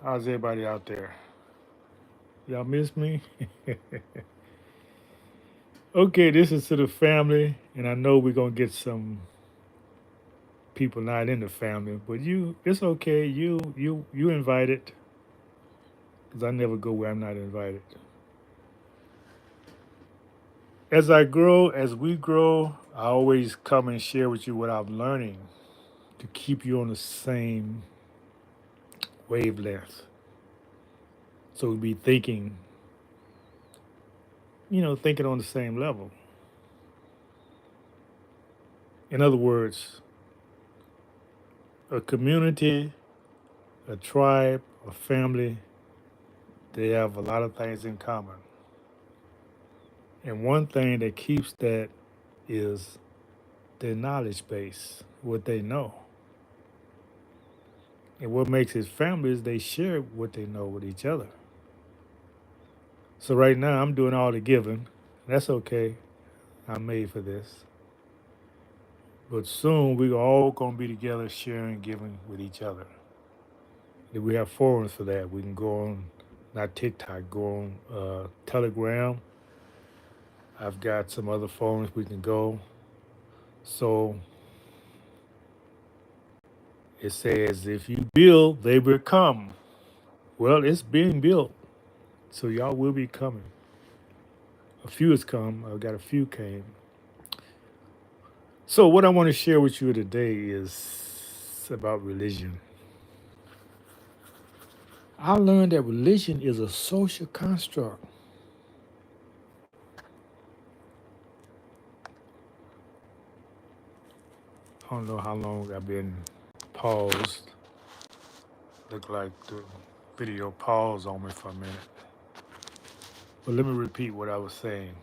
How's everybody out there? Y'all miss me? Okay, this is to the family, and I know we're gonna get some people not in the family, but it's okay. You invited, because I never go where I'm not invited. As we grow, I always come and share with you what I'm learning to keep you on the same wavelength. So we be thinking, thinking on the same level. In other words, a community, a tribe, a family, they have a lot of things in common. And one thing that keeps that is their knowledge base, what they know. And what makes it family is they share what they know with each other. So right now I'm doing all the giving. That's okay. I'm made for this. But soon we're all gonna be together sharing, giving with each other. And we have forums for that. We can go on not TikTok, go on Telegram. I've got some other forums we can go. So it says, if you build, they will come. Well, it's being built. So y'all will be coming. A few has come. I've got a few came. So what I want to share with you today is about religion. I learned that religion is a social construct. I don't know how long I've been paused. Look like the video paused on me for a minute. But let me repeat what I was saying.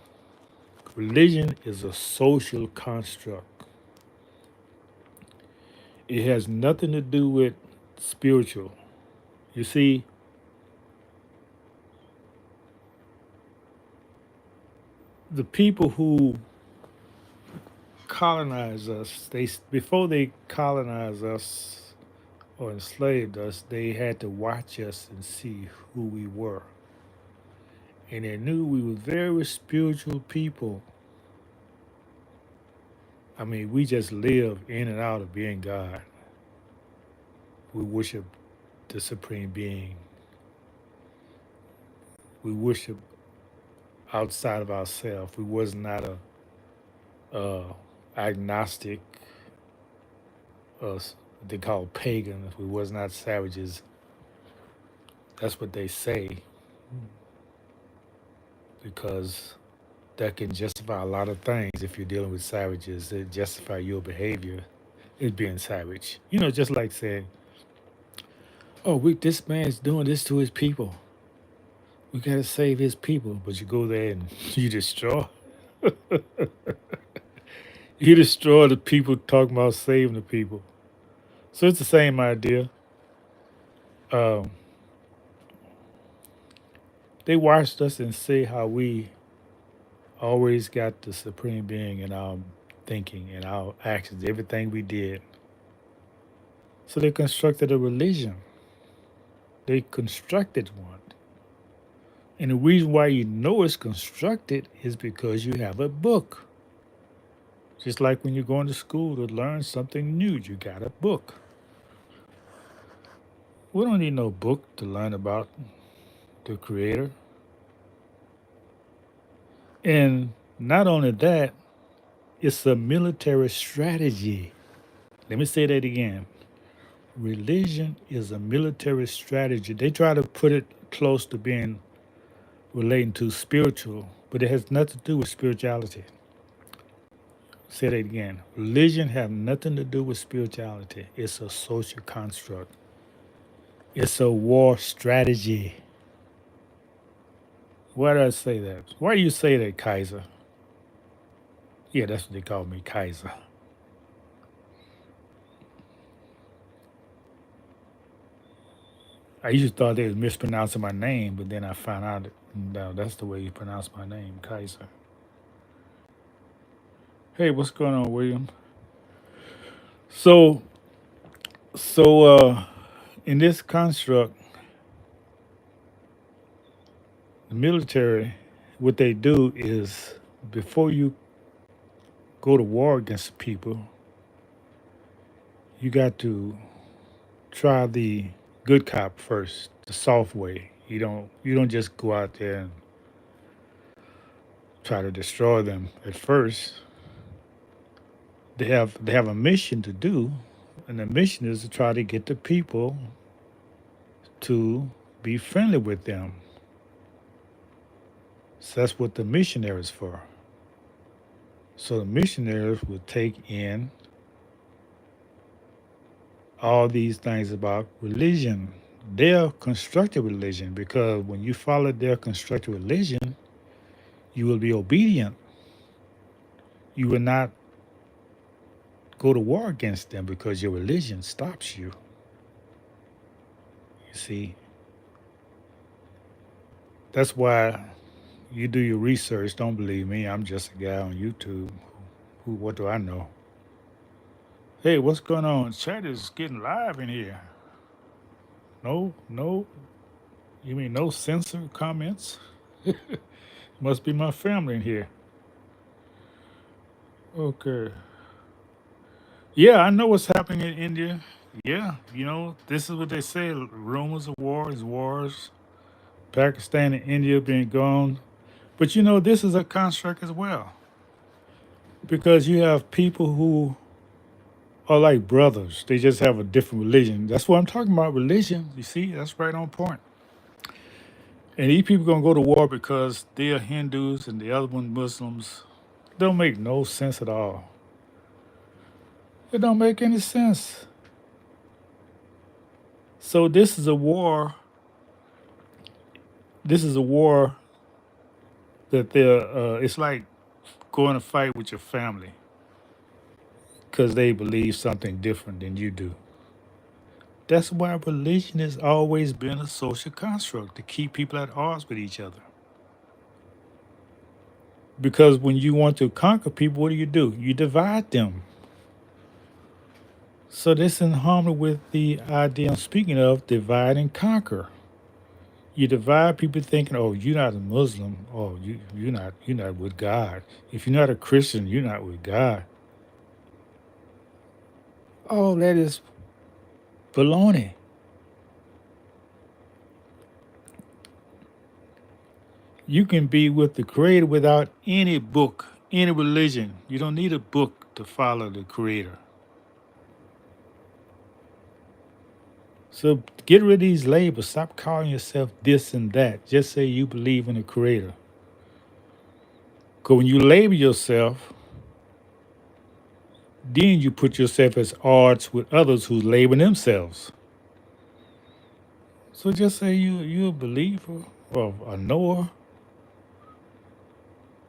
Religion is a social construct. It has nothing to do with spiritual. You see, the people who colonize us, they before they colonized us or enslaved us, they had to watch us and see who we were. And they knew we were very spiritual people. I mean, we just live in and out of being God. We worship the supreme being. We worship outside of ourselves. We was not a agnostic, they call pagans. We was not savages. That's what they say because that can justify a lot of things. If you're dealing with savages, it justify your behavior as being savage. Just like saying, "Oh, this man's doing this to his people. We gotta save his people." But you go there and you destroy. You destroy the people talking about saving the people. So it's the same idea. Um, they watched us and see how we always got the supreme being in our thinking and our actions, everything we did. So they constructed a religion. They constructed one. And the reason why you know it's constructed is because you have a book. Just like when you're going to school to learn something new, you got a book. We don't need no book to learn about the creator. And not only that, it's a military strategy. Let me say that again. Religion is a military strategy. They try to put it close to being relating to spiritual, but it has nothing to do with spirituality. Say that again. Religion has nothing to do with spirituality. It's a social construct. It's a war strategy. Why do I say that? Why do you say that, Kaiser? Yeah, that's what they call me, Kaiser. I used to thought they was mispronouncing my name, but then I found out no, that's the way you pronounce my name, Kaiser. Hey, what's going on, William? So, so in this construct, The military, what they do is before you go to war against people, you got to try the good cop first, the soft way. You don't just go out there and try to destroy them at first. They have a mission to do, and the mission is to try to get the people to be friendly with them. So that's what the missionary is for. So the missionaries will take in all these things about religion, their constructed religion, because when you follow their constructed religion, you will be obedient. You will not go to war against them because your religion stops you. You see, that's why you do your research. Don't believe me. I'm just a guy on YouTube. Who? What do I know? Hey, what's going on? Chat is getting live in here. No, no. You mean no censor comments? Must be my family in here. Okay. Yeah, I know what's happening in India. Yeah, this is what they say: rumors of wars. Pakistan and India being gone. But this is a construct as well because you have people who are like brothers. They just have a different religion. That's what I'm talking about. Religion. You see, that's right on point. And these people gonna go to war because they are Hindus and the other one Muslims. It don't make no sense at all. It don't make any sense. So this is a war. This is a war that they're. It's like going to fight with your family because they believe something different than you do. That's why religion has always been a social construct to keep people at odds with each other. Because when you want to conquer people, what do? You divide them. So this is in harmony with the idea I'm speaking of, divide and conquer. You divide people thinking, oh, you're not a Muslim, oh, you're not with God. If you're not a Christian, you're not with God. Oh, that is baloney. You can be with the Creator without any book, any religion. You don't need a book to follow the Creator. So get rid of these labels. Stop calling yourself this and that. Just say you believe in the Creator. Because when you label yourself, then you put yourself as odds with others who label themselves. So just say you're a believer or a knower.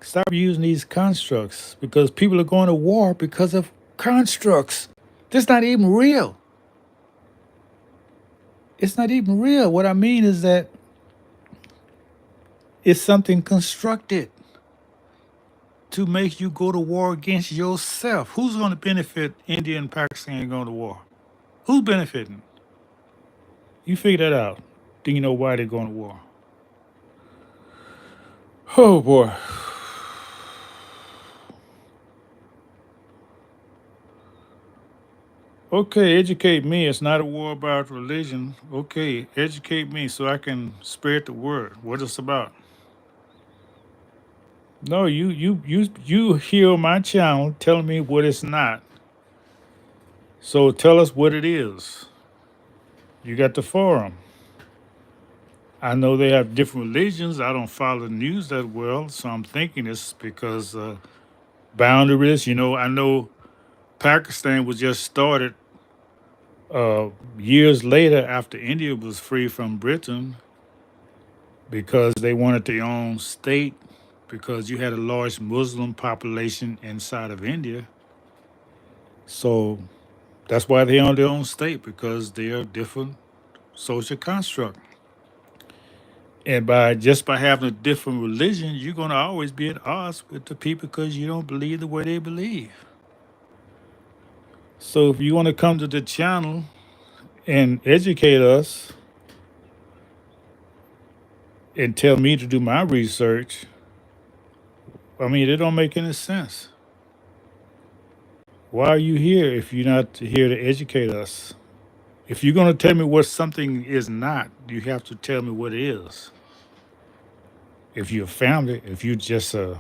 Stop using these constructs because people are going to war because of constructs. That's not even real. It's not even real. What I mean is that it's something constructed to make you go to war against yourself. Who's going to benefit India and Pakistan going to war? Who's benefiting? You figure that out. Then you know why they're going to war. Oh boy. Okay, educate me. It's not a war about religion. Okay, educate me so I can spread the word. What it's about. No, you hear my channel telling me what it's not. So tell us what it is. You got the forum. I know they have different religions. I don't follow the news that well, so I'm thinking it's because boundaries. I know Pakistan was just started years later after India was free from Britain because they wanted their own state because you had a large Muslim population inside of India. So that's why they own their own state because they are different social construct. And by having a different religion, you're gonna always be at odds with the people because you don't believe the way they believe. So if you want to come to the channel and educate us and tell me to do my research. I mean, it don't make any sense. Why are you here if you're not here to educate us? If you're going to tell me what something is not, you have to tell me what it is. If you're a family, if you just a,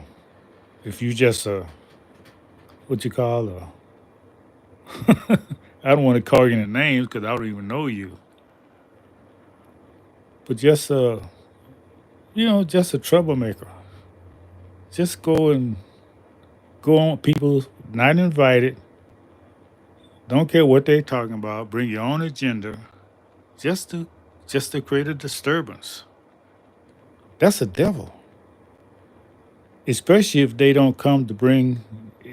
what you call a, I don't want to call you any names because I don't even know you, but just just a troublemaker. Just go on people not invited. Don't care what they talking about. Bring your own agenda, just to just to create a disturbance. That's a devil. Especially if they don't come to bring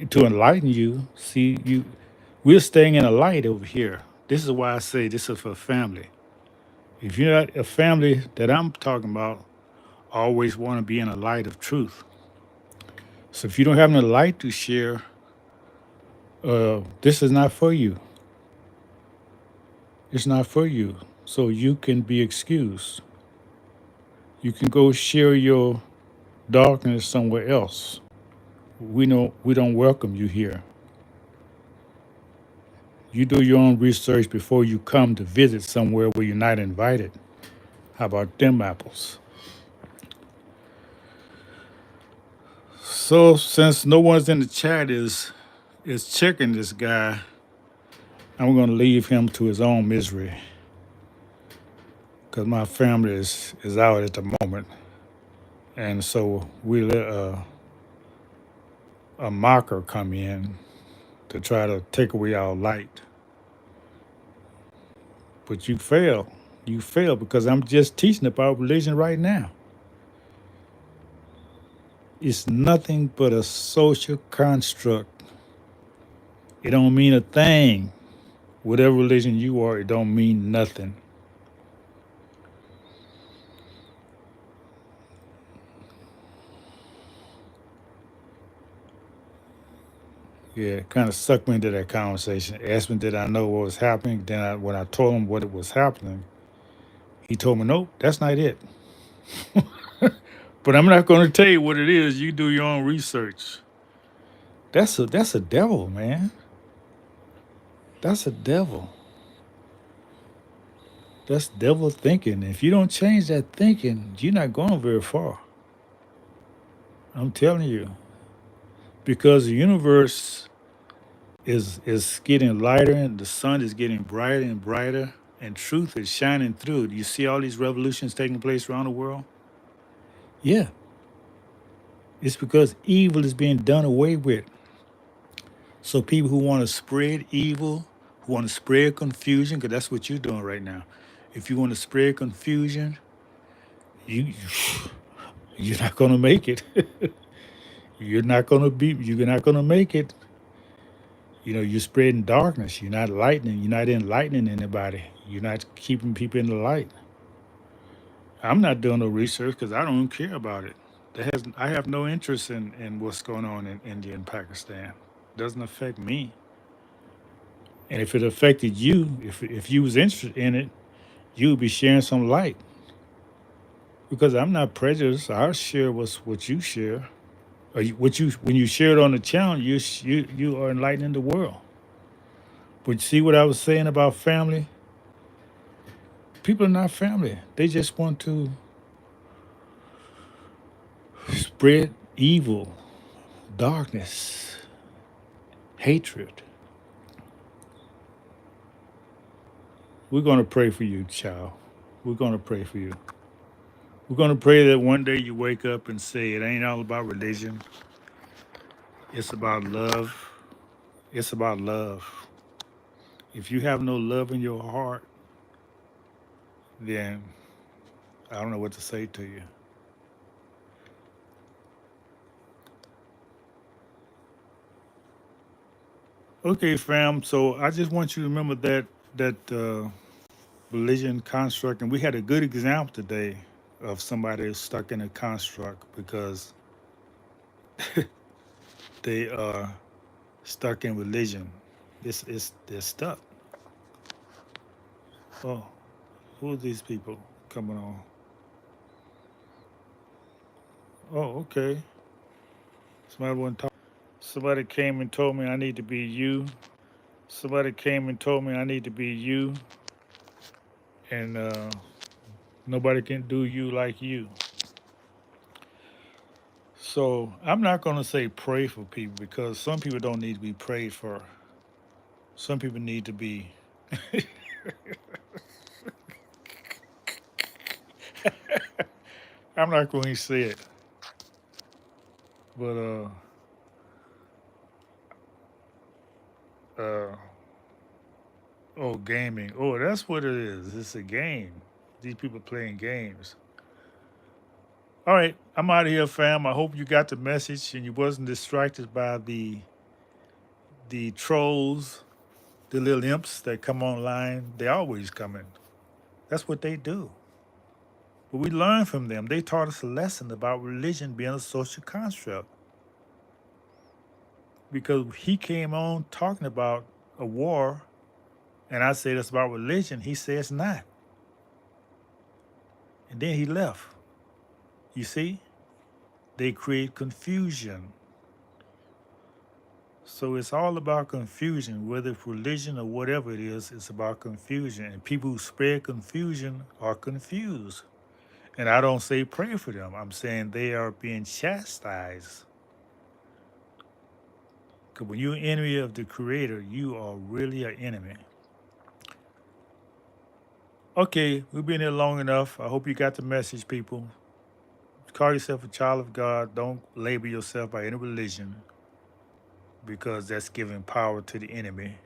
to enlighten you. See, we're staying in a light over here. This is why I say this is for family. If you're not a family that I'm talking about, always want to be in a light of truth. So if you don't have any light to share, this is not for you. It's not for you. So you can be excused. You can go share your darkness somewhere else. We don't welcome you here. You do your own research before you come to visit somewhere where you're not invited. How about them apples? So since no one's in the chat is checking this guy, I'm gonna leave him to his own misery because my family is out at the moment, and so we let a mocker come in to try to take away our light. But you fail. You fail because I'm just teaching about religion right now. It's nothing but a social construct. It don't mean a thing. Whatever religion you are, it don't mean nothing. Yeah, kind of sucked me into that conversation. Asked me did I know what was happening. When I told him what it was happening, he told me, nope, that's not it. But I'm not going to tell you what it is. You do your own research. That's a devil, man. That's a devil. That's devil thinking. If you don't change that thinking, you're not going very far. I'm telling you, because the universe is getting lighter and the sun is getting brighter and brighter, and truth is shining through. Do you see all these revolutions taking place around the world? Yeah, it's because evil is being done away with. So people who want to spread evil, who want to spread confusion, because that's what you're doing right now. If you want to spread confusion, you you're not going to make it. You're not going to make it. You're spreading darkness. You're not lightening. You're not enlightening anybody. You're not keeping people in the light. I'm not doing no research because I don't care about it. I have no interest in what's going on in India and Pakistan. It doesn't affect me. And if it affected you, if you was interested in it, you would be sharing some light. Because I'm not prejudiced. I'll share what you share. Or what you when you share it on the channel, you are enlightening the world. But see what I was saying about family? People are not family. They just want to spread evil, darkness, hatred. We're going to pray for you, child. We're going to pray for you. We're going to pray that one day you wake up and say, it ain't all about religion. It's about love. It's about love. If you have no love in your heart, then I don't know what to say to you. Okay, fam. So I just want you to remember that religion construct, and we had a good example today of somebody who's stuck in a construct because they are stuck in religion. They're stuck. Oh, who are these people coming on? Oh, okay. Somebody wasn't talking. Somebody came and told me I need to be you. Somebody came and told me I need to be you, and nobody can do you like you. So I'm not going to say pray for people because some people don't need to be prayed for. Some people need to be. I'm not going to say it, but uh, oh, gaming. Oh, that's what it is. It's a game. These people playing games. All right, I'm out of here, fam. I hope you got the message and you wasn't distracted by the trolls, the little imps that come online. They always coming. That's what they do. But we learned from them. They taught us a lesson about religion being a social construct because he came on talking about a war, and I said it's about religion. He said it's not, and then he left. You see, they create confusion. So it's all about confusion, whether it's religion or whatever it is, it's about confusion. And people who spread confusion are confused. And I don't say pray for them. I'm saying they are being chastised. Because when you're an enemy of the Creator, you are really an enemy. Okay, we've been here long enough. I hope you got the message, people. Call yourself a child of God. Don't label yourself by any religion because that's giving power to the enemy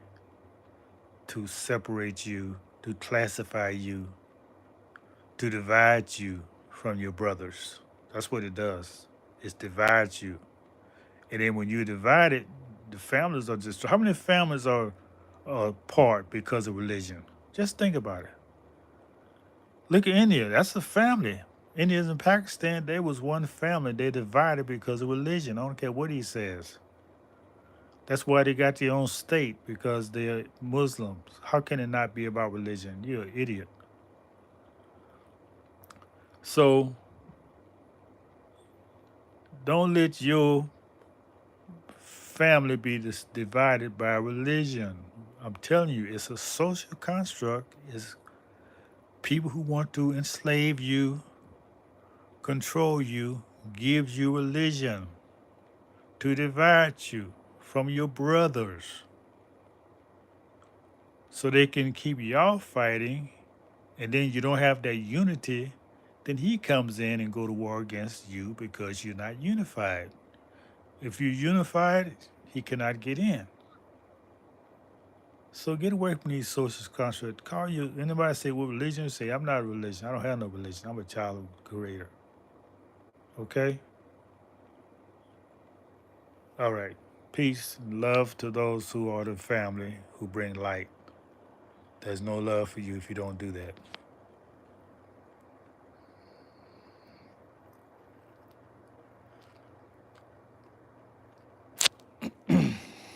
to separate you, to classify you, to divide you from your brothers. That's what it does. It divides you. And then when you're divided, the families are just. How many families are apart because of religion? Just think about it. Look at India. That's a family. Indians in Pakistan, they was one family. They divided because of religion. I don't care what he says. That's why they got their own state because they're Muslims. How can it not be about religion? You're an idiot. So don't let your family be divided by religion. I'm telling you, it's a social construct. It's people who want to enslave you, control you, gives you religion to divide you from your brothers so they can keep y'all fighting and then you don't have that unity, then he comes in and go to war against you because you're not unified. If you're unified, he cannot get in. So get away from these social constructs. Call you anybody say what religion? Say I'm not a religion. I don't have no religion. I'm a child of the Creator. Okay. All right. Peace and love to those who are the family who bring light. There's no love for you if you don't do that.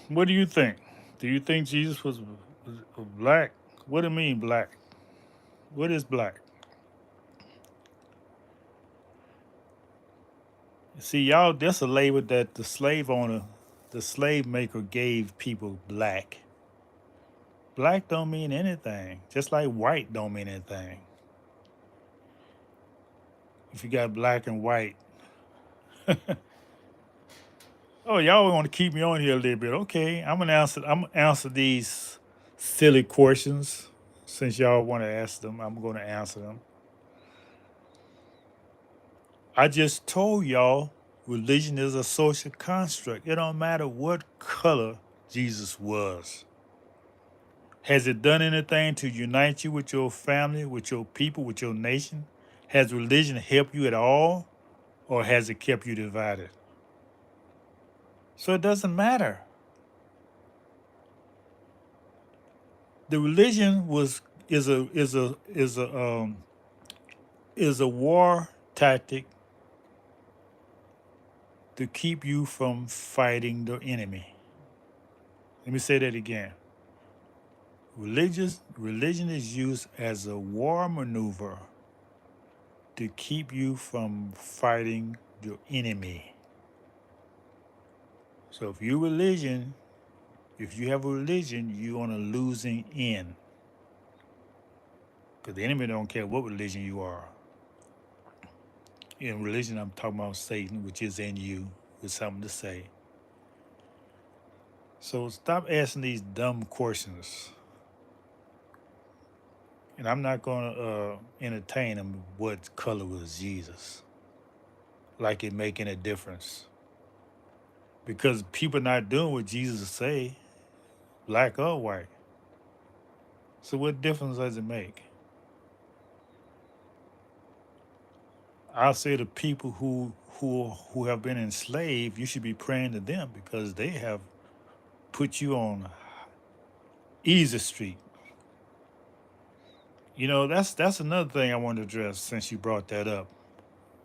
What do you think? Do you think Jesus was black? What do you mean black? What is black? See, y'all, that's a label that the slave owner, the slave maker gave people black. Black don't mean anything. Just like white don't mean anything. If you got black and white. Oh, y'all want to keep me on here a little bit. Okay, I'm gonna answer these silly questions since y'all want to ask them. I'm gonna answer them. I just told y'all religion is a social construct. It don't matter what color Jesus was. Has it done anything to unite you with your family, with your people, with your nation? Has religion helped you at all, or has it kept you divided? So it doesn't matter. The religion was is a war tactic to keep you from fighting the enemy. Let me say that again. Religion is used as a war maneuver to keep you from fighting your enemy. So if your religion, if you have a religion, you're on a losing end. Because the enemy don't care what religion you are. In religion, I'm talking about Satan, which is in you, with something to say. So stop asking these dumb questions. And I'm not going to entertain them. What color was Jesus? Like it making a difference. Because people not doing what Jesus say, black or white. So what difference does it make? I'll say the people who have been enslaved, you should be praying to them because they have put you on easy street. You know, that's another thing I want to address since you brought that up.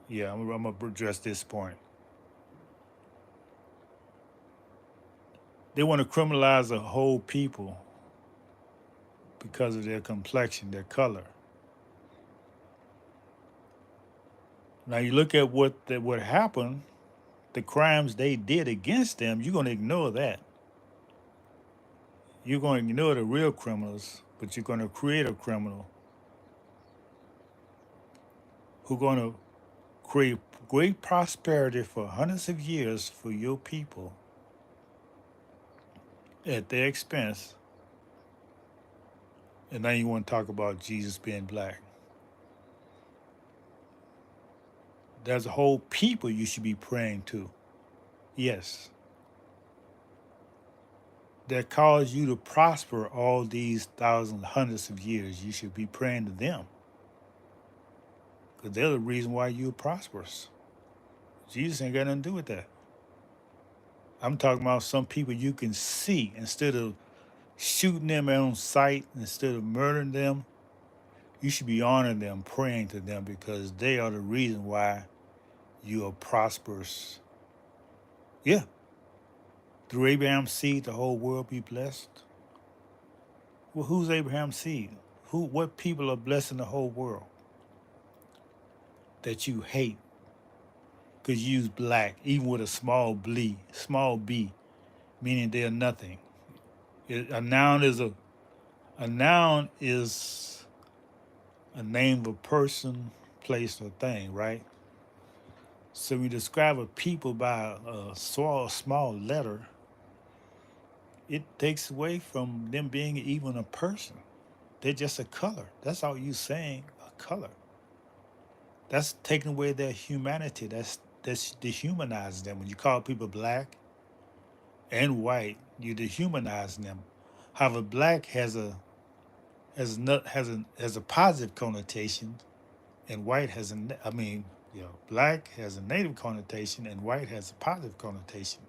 Yeah, I'm gonna address this point. They want to criminalize a whole people because of their complexion, their color. Now you look at what happened, the crimes they did against them. You're gonna ignore that. You're gonna ignore the real criminals, but you're gonna create a criminal who's gonna create great prosperity for hundreds of years for your people at their expense. And now you want to talk about Jesus being black. There's a whole people you should be praying to. Yes. That caused you to prosper all these thousands, hundreds of years. You should be praying to them. Because they're the reason why you're prosperous. Jesus ain't got nothing to do with that. I'm talking about some people you can see instead of shooting them on sight, instead of murdering them. You should be honoring them, praying to them because they are the reason why you are prosperous. Yeah. Through Abraham's seed, the whole world be blessed. Well, who's Abraham's seed? What people are blessing the whole world that you hate? Because you use black, even with a small b, meaning they're nothing. A noun is a noun is a name of a person, place, or thing, right? So when you describe a people by a small letter, it takes away from them being even a person. They're just a color. That's all you saying, a color. That's taking away their humanity. That's dehumanizing them. When you call people black and white, you dehumanize them. However, black has a positive connotation, and white has black has a negative connotation, and white has a positive connotation.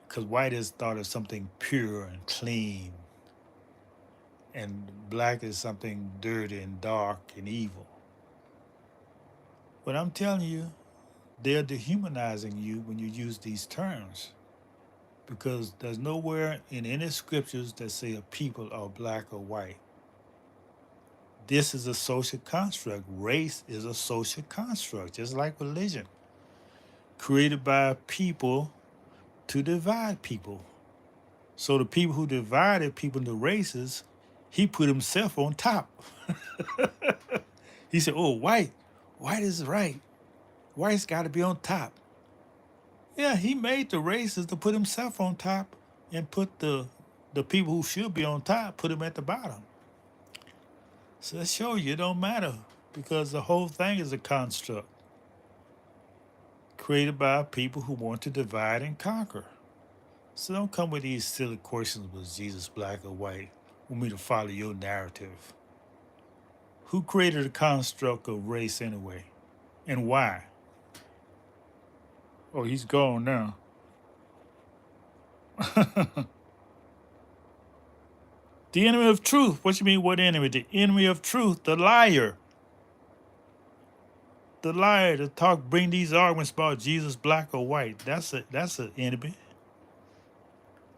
Because white is thought of something pure and clean, and black is something dirty and dark and evil. But I'm telling you, they're dehumanizing you when you use these terms because there's nowhere in any scriptures that say a people are black or white. This is a social construct. Race is a social construct, just like religion, created by people to divide people. So the people who divided people into races, he put himself on top. He said, "Oh, white is right. White's got to be on top." Yeah, he made the races to put himself on top and put the people who should be on top, put him at the bottom. So that shows you it don't matter because the whole thing is a construct created by people who want to divide and conquer. So don't come with these silly questions, was Jesus black or white? Want me to follow your narrative. Who created the construct of race anyway? And why? Oh, he's gone now. The enemy of truth. What you mean, what enemy? The enemy of truth, the liar. The liar to talk, bring these arguments about Jesus black or white. That's an enemy.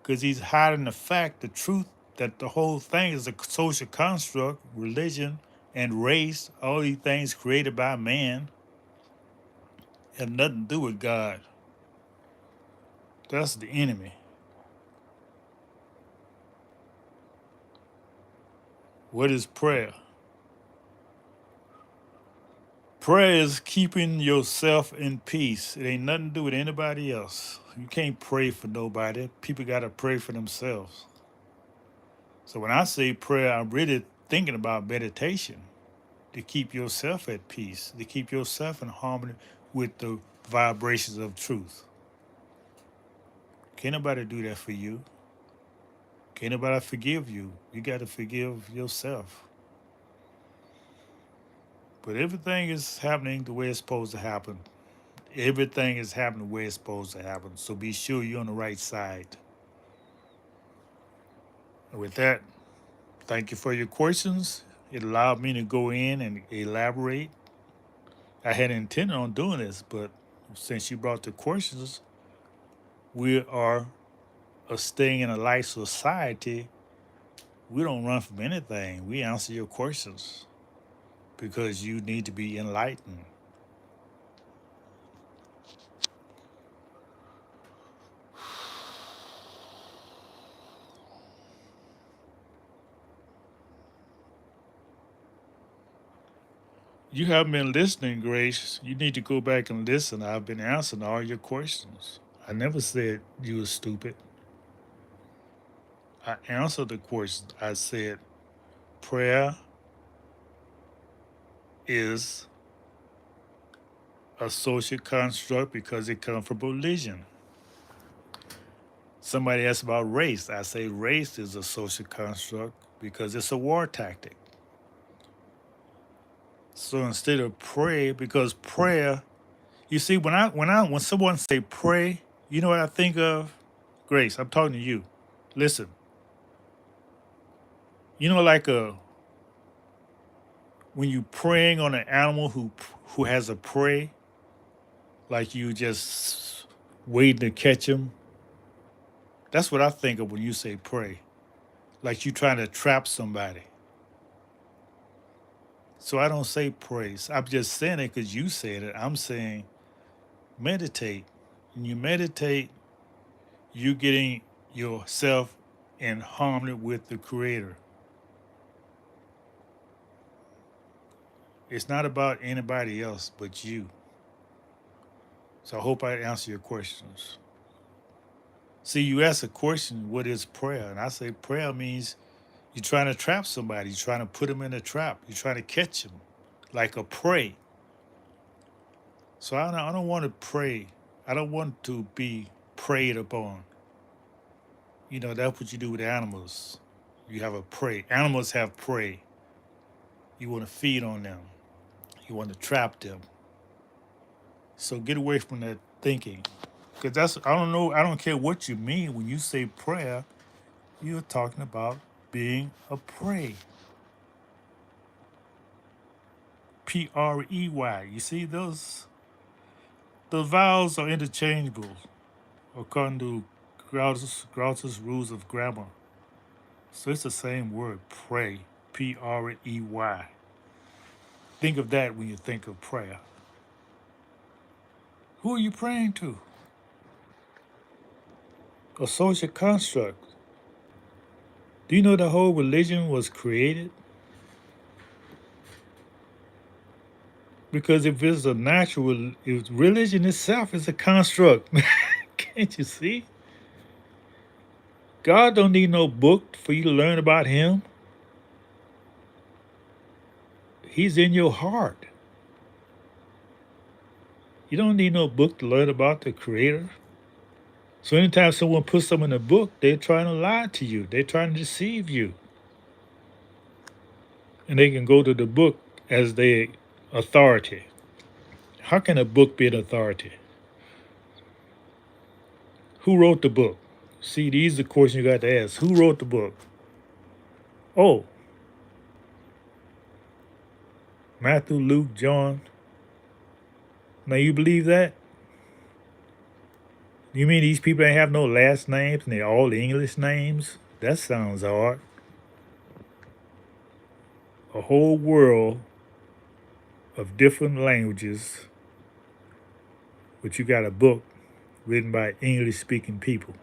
Because he's hiding the fact, the truth, that the whole thing is a social construct, religion and race, all these things created by man. Have nothing to do with God. That's the enemy. What is prayer? Prayer is keeping yourself in peace. It ain't nothing to do with anybody else. You can't pray for nobody. People got to pray for themselves. So when I say prayer, I'm really thinking about meditation to keep yourself at peace, to keep yourself in harmony with the vibrations of truth. Can't nobody do that for you. Can't nobody forgive you. You got to forgive yourself. But everything is happening the way it's supposed to happen. Everything is happening the way it's supposed to happen. So be sure you're on the right side. And with that, thank you for your questions. It allowed me to go in and elaborate. I had intended on doing this, but since you brought the questions, we are staying in a life society. We don't run from anything. We answer your questions because you need to be enlightened. You haven't been listening, Grace. You need to go back and listen. I've been answering all your questions. I never said you were stupid. I answered the question. I said prayer is a social construct because it comes from religion. Somebody asked about race. I say race is a social construct because it's a war tactic. So instead of pray, because prayer, you see, when someone say pray, you know what I think of? Grace, I'm talking to you. Listen, you know, like when you preying on an animal who has a prey, like you just waiting to catch him. That's what I think of when you say pray, like you trying to trap somebody. So I don't say praise. I'm just saying it because you said it. I'm saying meditate. When you meditate, you're getting yourself in harmony with the Creator. It's not about anybody else but you. So I hope I answer your questions. See, you ask a question, what is prayer? And I say prayer means you're trying to trap somebody. You're trying to put them in a trap. You're trying to catch them like a prey. So I don't want to pray. I don't want to be preyed upon. You know, that's what you do with animals. You have a prey. Animals have prey. You want to feed on them. You want to trap them. So get away from that thinking. Because I don't know, I don't care what you mean when you say prayer, you're talking about being a prey. Prey. You see, those vowels are interchangeable according to Grouch's rules of grammar. So it's the same word, pray. Prey. Think of that when you think of prayer. Who are you praying to? A social construct. Do you know the whole religion was created? Because if religion itself is a construct, can't you see? God don't need no book for you to learn about Him. He's in your heart. You don't need no book to learn about the Creator. So anytime someone puts something in a book, they're trying to lie to you. They're trying to deceive you. And they can go to the book as their authority. How can a book be an authority? Who wrote the book? See, these are the questions you got to ask. Who wrote the book? Oh, Matthew, Luke, John. Now you believe that? You mean these people ain't have no last names and they're all English names? That sounds odd. A whole world of different languages but you got a book written by English speaking people.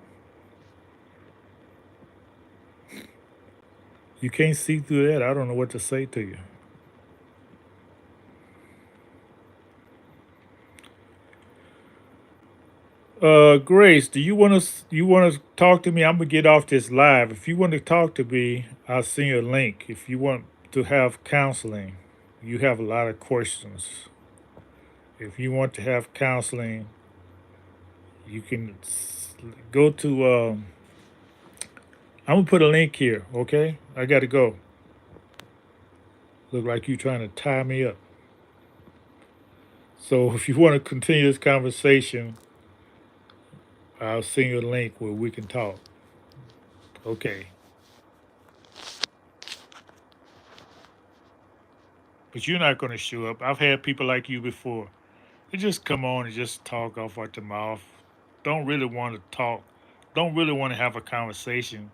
You can't see through that. I don't know what to say to you. Grace, do you want to talk to me? I'm gonna get off this live. If you want to talk to me, I'll send you a link. If you want to have counseling, you have a lot of questions. If you want to have counseling, you can go to. I'm gonna put a link here. Okay, I got to go. Look like you trying to tie me up. So if you want to continue this conversation, I'll send you a link where we can talk. Okay. But you're not going to show up. I've had people like you before. They just come on and just talk off at the mouth. Don't really want to talk. Don't really want to have a conversation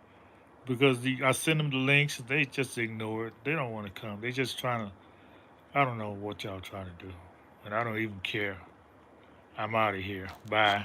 because I send them the links. They just ignore it. They don't want to come. They just trying to. I don't know what y'all trying to do, and I don't even care. I'm out of here. Bye.